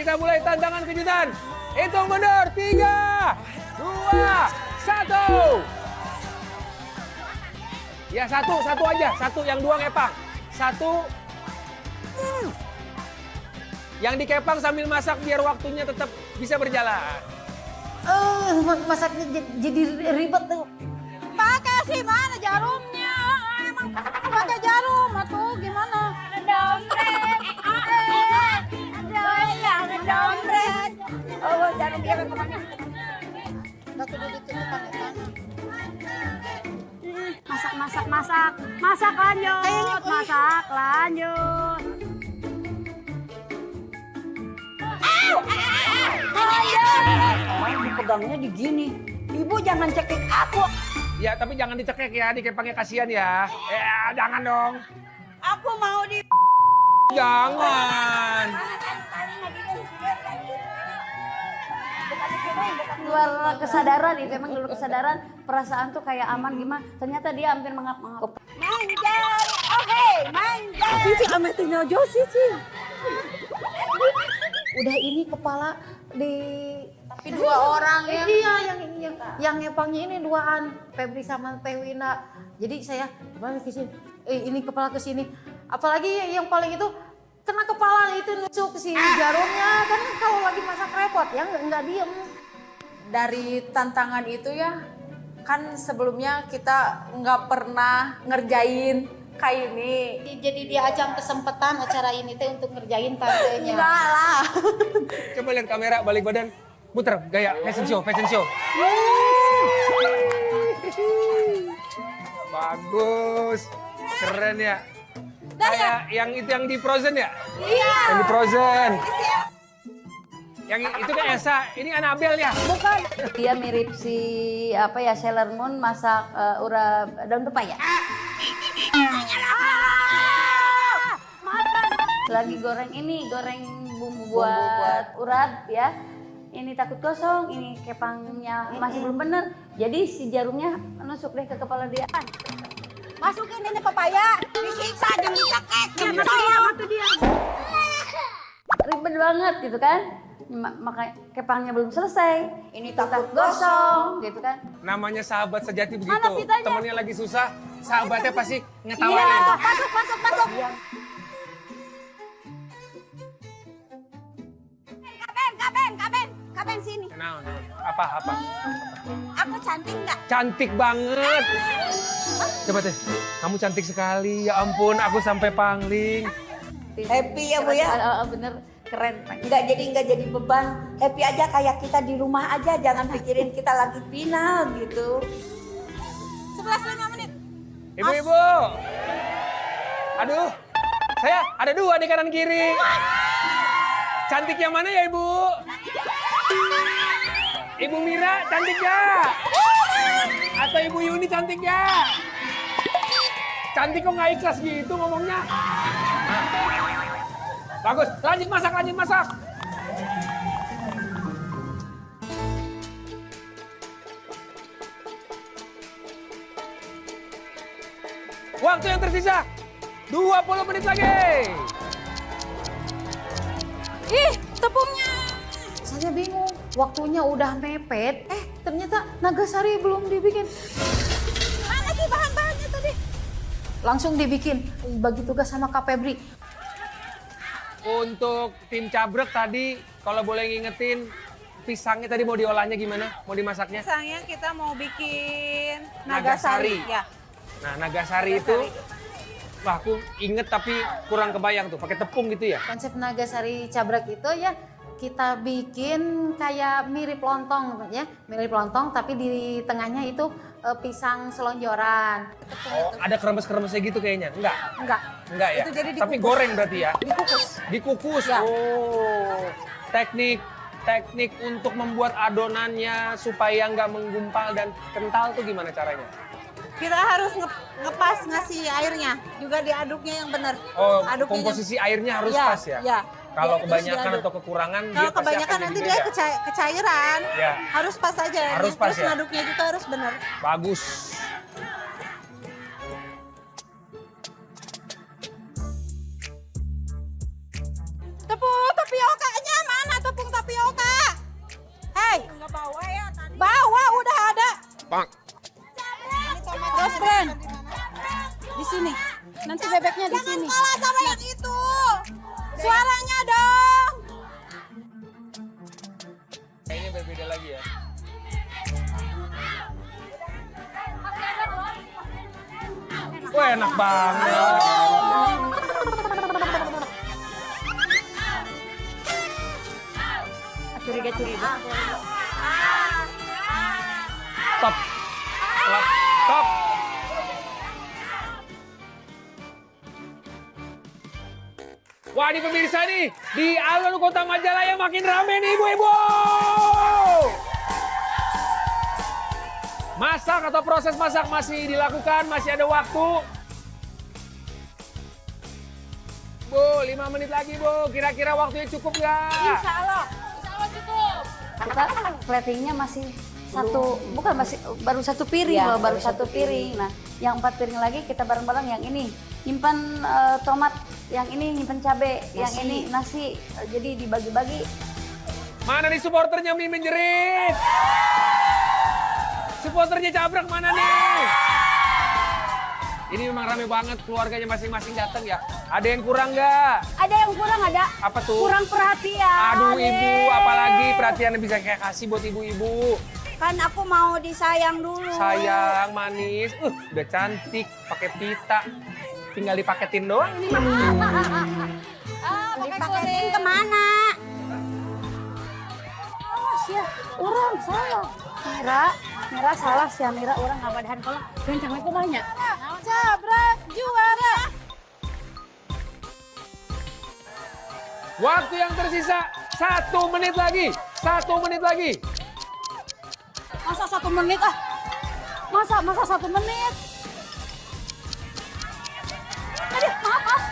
kita mulai tantangan kejutan. Hitung mundur, 3, 2, 1. Ya satu aja, satu yang dua ngepang. Satu. Yang dikepang sambil masak biar waktunya tetap bisa berjalan. Masaknya jadi ribet tuh. Pakai sih mana jarumnya? Emang pakai jarum atau gimana? Dompet. Ada dompet. Oh, jarum dia kemana? Nggak kudu ditutupan ya kan? Masak lanjut. Masak lanjut. Orang dipegangnya di gini. Ibu jangan cekik aku. Ya tapi jangan dicekek ya, dikepangnya kasihan ya. Jangan dong. Aku mau di Jangan. Luar kesadaran itu emang luar kesadaran perasaan tuh kayak aman gimana. Ternyata dia hampir mengap-ngap. manjat. Oke, manjat. Cici ame tinyojo Cici. Udah ini kepala di Tapi dua orang ya. Iya, yang ngepangnya ini duaan, Febri sama Teh Wina. Jadi saya kembali ke sini. Ini kepala ke sini. Apalagi yang paling itu kena kepala itu nusuk si jarumnya kan kalau lagi masak repot ya nggak diem. Dari tantangan itu ya, kan sebelumnya kita nggak pernah ngerjain kayak ini. Jadi dia ajang kesempatan acara ini teh untuk ngerjain tantenya. Enggak lah. Coba lihat kamera, balik badan. Muter, gaya fashion show. Bagus. Keren ya. Kayak yang itu yang di Frozen ya? Iya. Yang di Frozen. Yang itu kan Elsa, ini Annabelle ya? Bukan. Dia mirip si Sailor Moon masak urap daun pepaya. Lagi goreng bumbu buat urap ya. Ini takut gosong, ini kepangnya masih belum bener. Jadi si jarumnya nusuk deh ke kepala dia. Masukin ini pepaya, disiksa, dicekek, dicekek. Dia. Ribet banget gitu kan. Makanya kepangnya belum selesai. Ini takut gosong gitu kan. Namanya sahabat sejati begitu. Mana pitanya? Temennya lagi susah, sahabatnya pasti ngetawain. Iya, masuk. Kaben sini. Nah, apa? Aku cantik nggak? Cantik banget. Coba teh, kamu cantik sekali. Ya ampun, aku sampai pangling. Happy ya Bu ya? Bener keren. Nggak jadi beban. Happy aja kayak kita di rumah aja. Jangan pikirin kita lagi final gitu. 11 menit. Ibu-ibu. Aduh, saya ada dua di kanan kiri. Cantik yang mana ya Ibu? Ibu Mira cantik ya? Atau Ibu Yuni cantik ya? Cantik kok nggak ikhlas gitu ngomongnya? Bagus, lanjut masak. Waktu yang tersisa 20 menit lagi. Ih, tepungnya. Saya bingung, waktunya udah mepet. Ternyata Nagasari belum dibikin. Mana sih bahan-bahannya tadi? Langsung dibikin, bagi tugas sama Kak Febri. Untuk tim cabrek tadi, kalau boleh ngingetin, pisangnya tadi mau diolahnya gimana? Mau dimasaknya? Misalnya kita mau bikin Nagasari. Nagasari. Ya. Nah, Nagasari itu, wah aku inget tapi kurang kebayang tuh, pakai tepung gitu ya? Konsep Nagasari Cabrak itu ya kita bikin kayak mirip lontong ya, mirip lontong tapi di tengahnya itu pisang selonjoran. Oh, ada kremes-kremesnya gitu kayaknya? Enggak? Enggak ya? Itu jadi Tapi dikukus. goreng berarti ya? Dikukus. Dikukus? Ya. Oh, teknik untuk membuat adonannya supaya nggak menggumpal dan kental tuh gimana caranya? Kita harus ngepas ngasih airnya, juga diaduknya yang benar. Oh, Aduknya komposisi airnya harus Ya, pas ya? ya. Kalau Ya, terus kebanyakan diaduk. atau kekurangan, dia Kalau pasti kebanyakan akan nanti jadi dia beda. kecairan. Ya. Harus pas aja. Harus pas Terus ya? ngaduknya juga harus benar. Bagus. Tepung tapiokanya mana tapioka. Hei. Bawa udah ada. Terus Bren. Di sini. Nanti bebeknya di sini. Jangan kalah sama yang itu. Suaranya dong. Kayaknya berbeda lagi ya. Wah, enak banget. Curiga-curiga. Top. Top. Wah, ini pemirsa nih, di alun kota Majalaya makin rame nih ibu-ibu. Masak atau proses masak masih dilakukan, masih ada waktu. Bu, 5 menit lagi Bu, kira-kira waktunya cukup nggak? Insya Allah. Kita platingnya masih satu, bukan masih baru satu piring Ya, loh, baru satu piring. Nah, yang 4 piring lagi kita bareng-bareng yang ini nyimpan tomat, yang ini nyimpan cabe, yang ini nasi. Jadi dibagi-bagi. Mana nih supporternya nih menjerit? Supporternya Cabrak mana nih? Ini memang rame banget, keluarganya masing-masing datang ya. Ada yang kurang nggak? Ada yang kurang, ada Apa tuh? kurang perhatian. Aduh ibu, apalagi perhatian bisa kayak kasih buat ibu-ibu. Kan aku mau disayang dulu. Sayang, manis, udah cantik, pakai pita. Tinggal dipaketin doang ini mah. Dipaketin kemana? Ya, orang salah. Mira salah sih, Mira orang nggak padahan kalau kencangnya kok banyak. Cabrak juara. Waktu yang tersisa 1 menit lagi. 1 menit lagi. Masa 1 menit ah? Masa 1 menit? Aduh, maaf.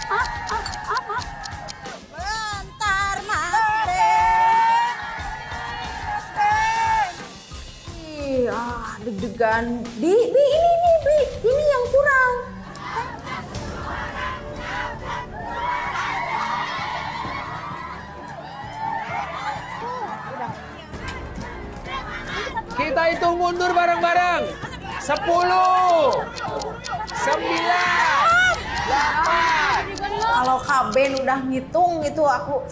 Bentar Mas Ben. Mas Ben. Deg-degan. Bi, ini yang kurang. Kita hitung mundur bareng-bareng. 10, 9, 8. Kalau Kak Ben udah ngitung itu aku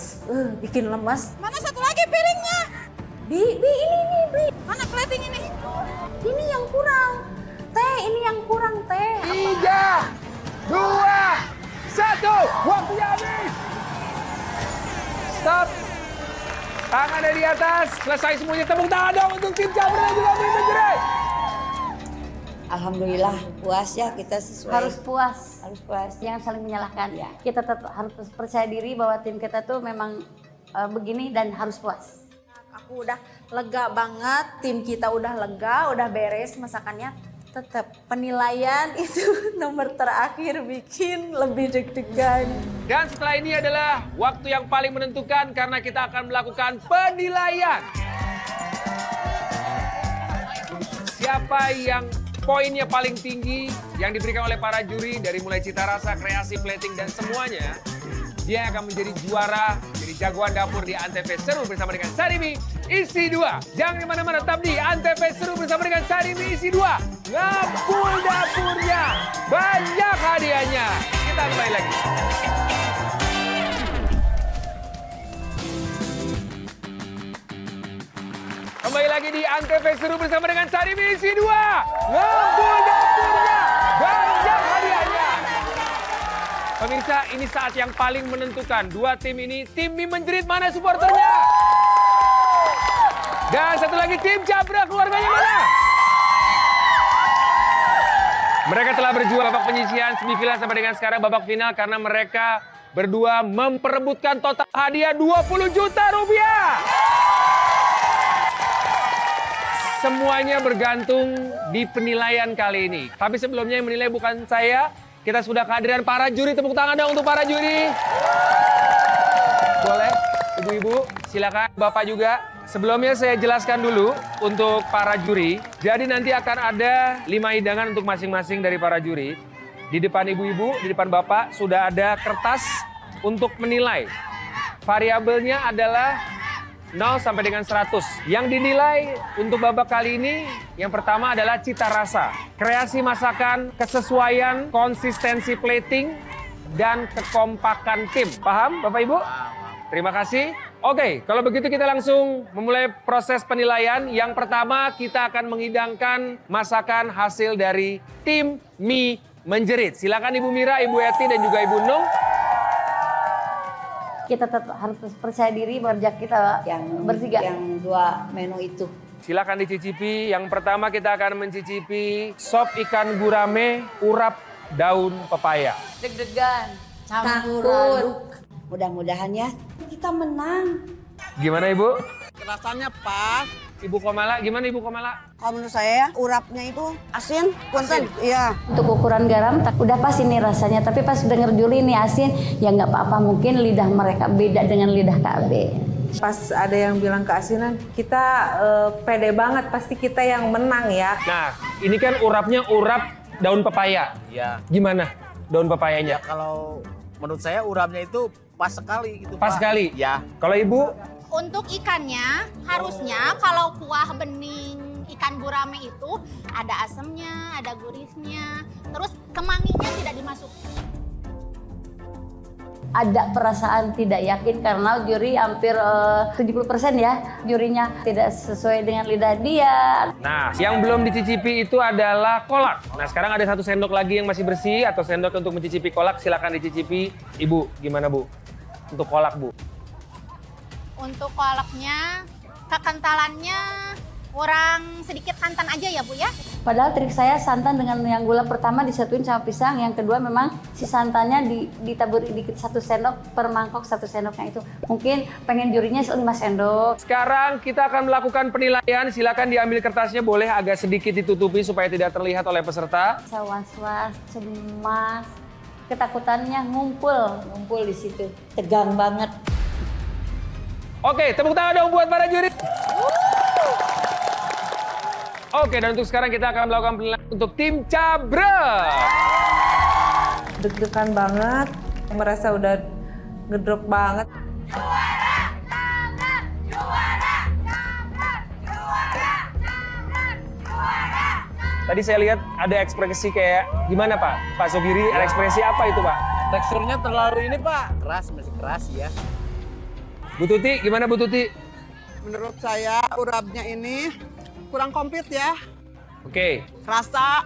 bikin lemas. Mana satu lagi piringnya? Bi, ini. Mana plating ini? Ini yang kurang. Teh, ini yang kurang teh. 3, 2, 1. Waktunya habis. Stop. Tangan ada di atas. Selesai semuanya. Tepuk tangan dong untuk tim Cabrak dan juga tim menjerit. Alhamdulillah puas ya kita sesuai. Harus puas. Harus puas. Jangan saling menyalahkan. Ya. Kita tetap harus percaya diri bahwa tim kita tuh memang begini dan harus puas. Aku udah lega banget, tim kita udah lega, udah beres masakannya. Tetap penilaian itu nomor terakhir bikin lebih deg-degan. Dan setelah ini adalah waktu yang paling menentukan karena kita akan melakukan penilaian. Siapa yang poinnya paling tinggi yang diberikan oleh para juri dari mulai cita rasa, kreasi, plating dan semuanya, dia akan menjadi juara, jadi jagoan dapur di Antv Seru bersama dengan Sarimi Isi 2. Jangan kemana-mana, tetap di Antv Seru bersama dengan Sarimi Isi 2. Ngabul dapurnya, banyak hadiahnya. Kita kembali lagi. Kembali lagi di Antv Seru bersama dengan Sarimi Isi 2. Ngabul dapurnya, banyak hadiahnya. Pemirsa, ini saat yang paling menentukan. Dua tim ini, tim mie menjerit mana supporternya? Dan satu lagi tim Cabrak, keluarganya mana? Mereka telah berjuang babak penyisihan semifinal sampai dengan sekarang babak final karena mereka berdua memperebutkan total hadiah 20 juta rupiah. Semuanya bergantung di penilaian kali ini. Tapi sebelumnya yang menilai bukan saya. Kita sudah kehadiran para juri. Tepuk tangan dong untuk para juri. Boleh, ibu-ibu, silakan. Bapak juga. Sebelumnya saya jelaskan dulu untuk para juri. Jadi nanti akan ada 5 hidangan untuk masing-masing dari para juri. Di depan ibu-ibu, di depan bapak sudah ada kertas untuk menilai. Variabelnya adalah 0 sampai dengan 100. Yang dinilai untuk babak kali ini, yang pertama adalah cita rasa. Kreasi masakan, kesesuaian, konsistensi plating, dan kekompakan tim. Paham Bapak Ibu? Terima kasih. Oke, kalau begitu kita langsung memulai proses penilaian. Yang pertama kita akan menghidangkan masakan hasil dari tim mie menjerit. Silakan Ibu Mira, Ibu Eti, dan juga Ibu Nung. Kita tetap harus percaya diri bahwa kita bertiga. Yang 2 menu itu. Silakan dicicipi. Yang pertama kita akan mencicipi sop ikan gurame urap daun pepaya. Deg-degan. Campur Takut. aduk. Mudah-mudahan ya kita menang. Gimana Ibu? Rasanya pas. Ibu Komala, gimana Ibu Komala? Kalau menurut saya ya, urapnya itu asin, punten. Iya. Untuk ukuran garam udah pas ini rasanya, tapi pas denger juri ini asin, ya nggak apa-apa, mungkin lidah mereka beda dengan lidah KB. Pas ada yang bilang keasinan, kita pede banget, pasti kita yang menang ya. Nah, ini kan urapnya urap daun pepaya. Ya, Gimana daun pepayanya? kalau menurut saya urapnya itu pas sekali gitu, Pas Pak. sekali? Ya. Kalau Ibu? Untuk ikannya, harusnya kalau kuah bening ikan gurame itu ada asemnya, ada gurihnya, terus kemanginya tidak dimasuki. Ada perasaan tidak yakin karena juri hampir 70% ya jurinya tidak sesuai dengan lidah dia. Nah, yang belum dicicipi itu adalah kolak. Nah, sekarang ada 1 sendok lagi yang masih bersih atau sendok untuk mencicipi kolak. Silakan dicicipi. Ibu, gimana Bu? Untuk kolak Bu. Untuk kolaknya, kekentalannya kurang sedikit santan aja ya Bu ya. Padahal trik saya santan dengan yang gula pertama disatuin sama pisang, yang kedua memang si santannya ditaburi dikit 1 sendok per mangkok 1 sendoknya itu. Mungkin pengen jurinya 5 sendok. Sekarang kita akan melakukan penilaian. Silakan diambil kertasnya, boleh agak sedikit ditutupi supaya tidak terlihat oleh peserta. Saya was-was, cemas, ketakutannya ngumpul. Ngumpul di situ. Tegang banget. Oke, tepuk tangan dong buat para juri. Oke, dan untuk sekarang kita akan melakukan penilaian untuk tim Cabrek. Deg-degan banget, merasa udah ngedrop banget. Tadi saya lihat ada ekspresi kayak gimana Pak? Pak Sugiri, ada ekspresi apa itu Pak? Teksturnya terlalu ini, Pak. Keras, masih keras ya. Bu Tuti, gimana Bu Tuti? Menurut saya urapnya ini kurang komplit ya. Oke, Rasa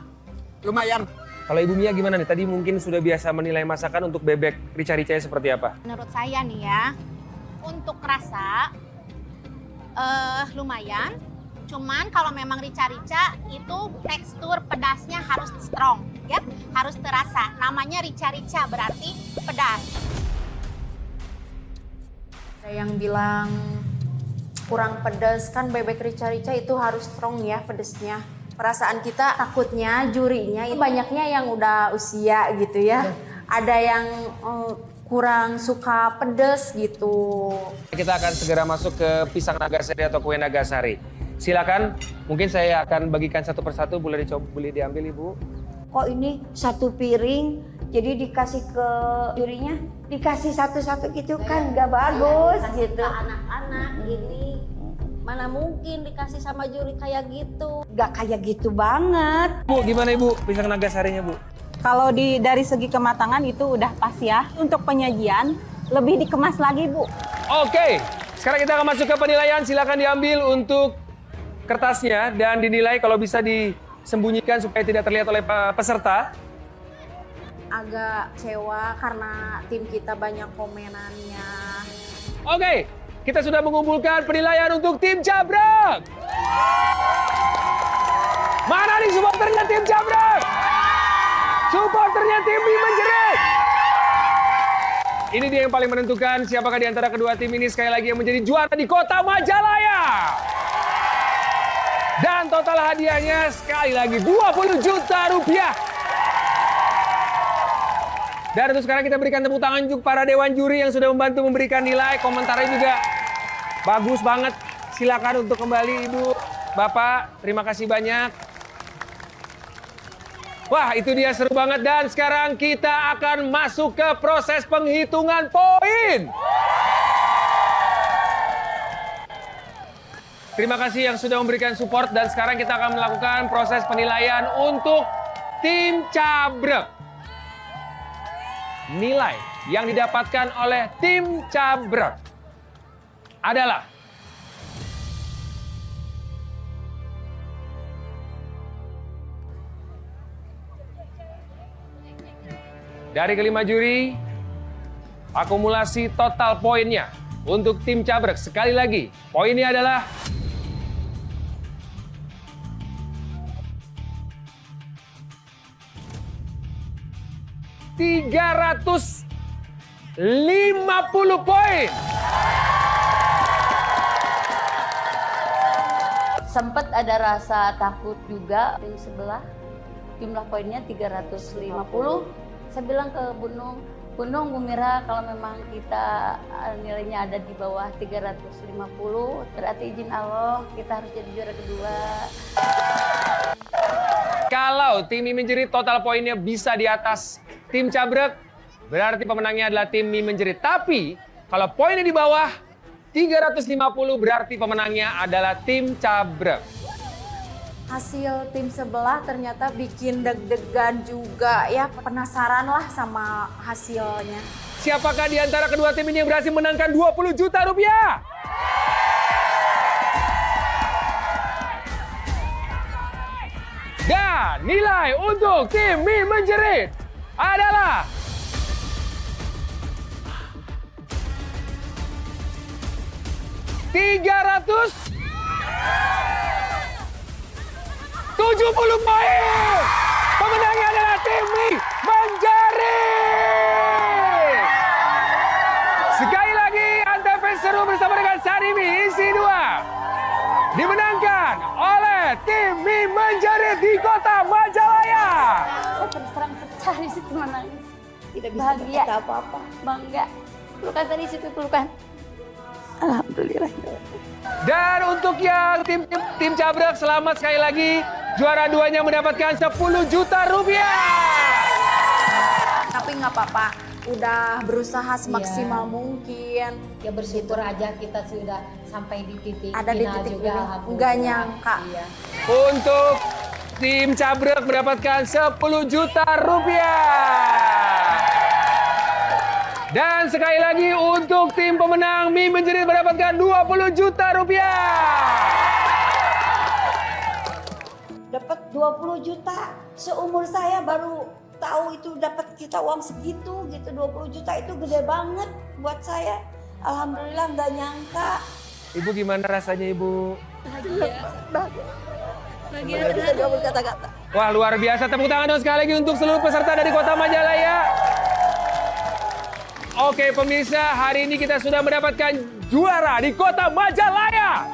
lumayan. kalau Ibu Mia gimana nih? Tadi mungkin sudah biasa menilai masakan untuk bebek rica-ricanya seperti apa? Menurut saya nih ya, untuk rasa lumayan. Cuman kalau memang rica-rica itu tekstur pedasnya harus strong, ya, harus terasa. Namanya rica-rica berarti pedas. Ada yang bilang kurang pedas, kan bebek rica-rica itu harus strong ya pedesnya. Perasaan kita takutnya jurinya itu banyaknya yang udah usia gitu ya. Ada yang kurang suka pedas gitu. Kita akan segera masuk ke pisang nagasari atau kue nagasari. Silakan, mungkin saya akan bagikan satu persatu, boleh diambil Ibu. Kok ini 1 piring, jadi dikasih ke jurinya, dikasih satu-satu gitu kan, gak bagus gitu. Anak-anak ini mana mungkin dikasih sama juri kayak gitu. Gak kayak gitu banget. Bu, gimana Ibu pisang nagasarinya Bu? Kalau dari segi kematangan itu udah pas ya. Untuk penyajian lebih dikemas lagi Bu. Oke, sekarang kita akan masuk ke penilaian. Silakan diambil untuk kertasnya dan dinilai, kalau bisa disembunyikan supaya tidak terlihat oleh peserta. Agak kecewa karena tim kita banyak komenannya. Oke, kita sudah mengumpulkan penilaian untuk tim Cabrek. Mana nih supporternya tim Cabrek? Supporternya tim mie menjerit. Ini dia yang paling menentukan siapakah di antara kedua tim ini sekali lagi yang menjadi juara di Kota Majalaya. Dan total hadiahnya sekali lagi 20 juta rupiah. Dan untuk sekarang kita berikan tepuk tangan untuk para dewan juri yang sudah membantu memberikan nilai. Komentarnya juga bagus banget. Silakan untuk kembali Ibu, Bapak. Terima kasih banyak. Wah, itu dia seru banget. Dan sekarang kita akan masuk ke proses penghitungan poin. Terima kasih yang sudah memberikan support dan sekarang kita akan melakukan proses penilaian untuk tim Cabrek. Nilai yang didapatkan oleh tim Cabrek adalah dari kelima juri, akumulasi total poinnya untuk tim Cabrek. Sekali lagi, poinnya adalah 350 poin. Sempat ada rasa takut juga tim sebelah. Jumlah poinnya 350. Saya bilang ke Bunung, Bu Mira, kalau memang kita nilainya ada di bawah 350, berarti izin Allah kita harus jadi juara kedua. Kalau tim Mie Menjerit total poinnya bisa di atas tim Cabrek, berarti pemenangnya adalah tim Mie Menjerit. Tapi kalau poinnya di bawah 350, berarti pemenangnya adalah tim Cabrek. Hasil tim sebelah ternyata bikin deg-degan juga ya, penasaran lah sama hasilnya. Siapakah di antara kedua tim ini yang berhasil menangkan 20 juta rupiah? Dan nilai untuk tim Mie Menjerit adalah 370 poin. Pemenangnya adalah tim Mie Menjerit. Sekali lagi, Antv seru bersama dengan Sarimi isi 2 dimenangkan oleh tim Mie Menjerit di Kota Majalaya. Saya terus terang pecah di situ menangis. Tidak bisa Bahagia. berkata apa-apa. Bangga. Pelukan tadi situ pelukan. Alhamdulillah. Dan untuk yang tim Cabrek, selamat sekali lagi. Juara 2-nya mendapatkan 10 juta rupiah. Tapi nggak apa-apa, udah berusaha semaksimal mungkin. Ya bersyukur aja kita sudah sampai di titik Ada di final titik juga, ini, alhamdulillah. nggak nyangka. Iya. Untuk tim Cabrek mendapatkan 10 juta rupiah. Dan sekali lagi untuk tim pemenang Mie Menjerit mendapatkan 20 juta rupiah. Dapat 20 juta. Seumur saya baru tahu itu dapat kita uang segitu gitu. 20 juta itu gede banget buat saya. Alhamdulillah nggak nyangka. Ibu gimana rasanya, Ibu? Bahagia terharu. Berkata-kata. Wah, luar biasa. Tepuk tangan dong sekali lagi untuk seluruh peserta dari Kota Majalaya. Oke pemirsa, hari ini kita sudah mendapatkan juara di Kota Majalaya.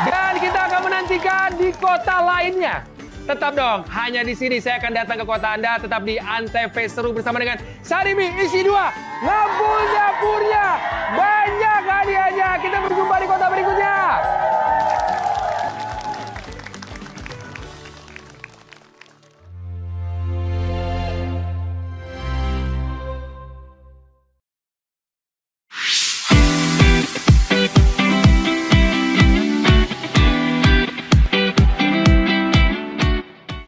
Dan kita akan menantikan di kota lainnya. Tetap dong, hanya di sini saya akan datang ke kota Anda. Tetap di Antv Seru bersama dengan Sarimi isi 2. Ngabul dapurnya, banyak hadiahnya. Kita berjumpa di kota berikutnya.